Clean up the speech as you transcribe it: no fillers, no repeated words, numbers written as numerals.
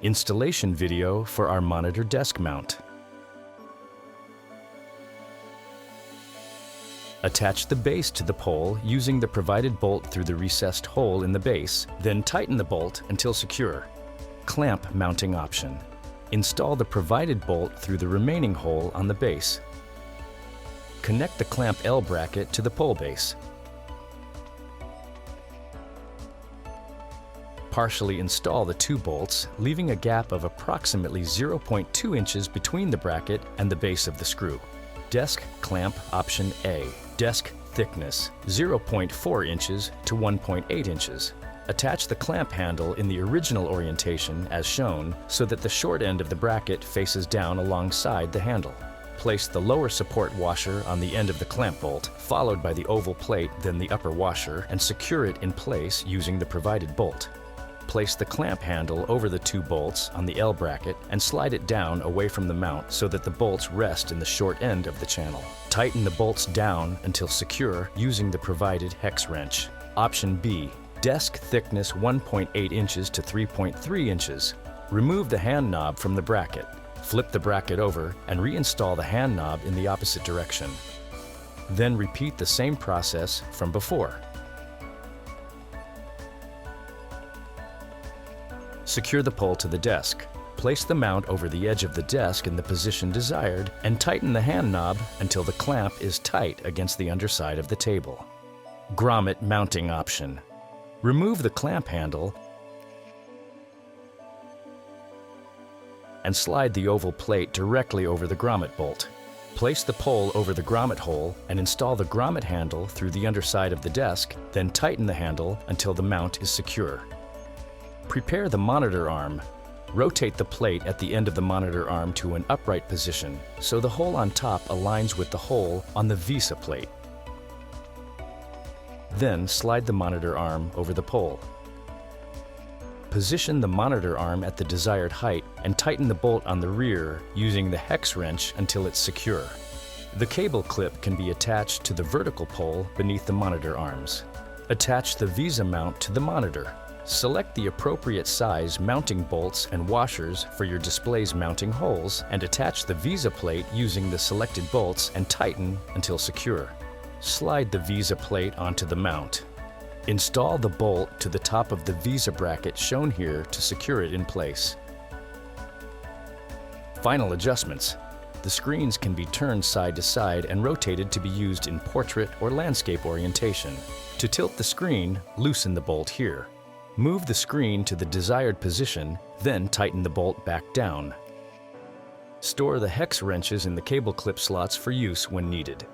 Installation video for our monitor desk mount. Attach the base to the pole using the provided bolt through the recessed hole in the base, then tighten the bolt until secure. Clamp mounting option. Install the provided bolt through the remaining hole on the base. Connect the clamp L bracket to the pole base. Partially install the two bolts, leaving a gap of approximately 0.2 inches between the bracket and the base of the screw. Desk clamp option A. Desk thickness 0.4 inches to 1.8 inches. Attach the clamp handle in the original orientation as shown so that the short end of the bracket faces down alongside the handle. Place the lower support washer on the end of the clamp bolt, followed by the oval plate, then the upper washer, and secure it in place using the provided bolt. Place the clamp handle over the two bolts on the L bracket and slide it down away from the mount so that the bolts rest in the short end of the channel. Tighten the bolts down until secure using the provided hex wrench. Option B. Desk thickness 1.8 inches to 3.3 inches. Remove the hand knob from the bracket. Flip the bracket over and reinstall the hand knob in the opposite direction. Then repeat the same process from before. Secure the pole to the desk. Place the mount over the edge of the desk in the position desired and tighten the hand knob until the clamp is tight against the underside of the table. Grommet mounting option. Remove the clamp handle and slide the oval plate directly over the grommet bolt. Place the pole over the grommet hole and install the grommet handle through the underside of the desk, then tighten the handle until the mount is secure. Prepare the monitor arm. Rotate the plate at the end of the monitor arm to an upright position so the hole on top aligns with the hole on the VESA plate. Then slide the monitor arm over the pole. Position the monitor arm at the desired height and tighten the bolt on the rear using the hex wrench until it's secure. The cable clip can be attached to the vertical pole beneath the monitor arms. Attach the VESA mount to the monitor. Select the appropriate size mounting bolts and washers for your display's mounting holes and attach the VESA plate using the selected bolts and tighten until secure. Slide the VESA plate onto the mount. Install the bolt to the top of the VESA bracket shown here to secure it in place. Final adjustments. The screens can be turned side to side and rotated to be used in portrait or landscape orientation. To tilt the screen, loosen the bolt here. Move the screen to the desired position, then tighten the bolt back down. Store the hex wrenches in the cable clip slots for use when needed.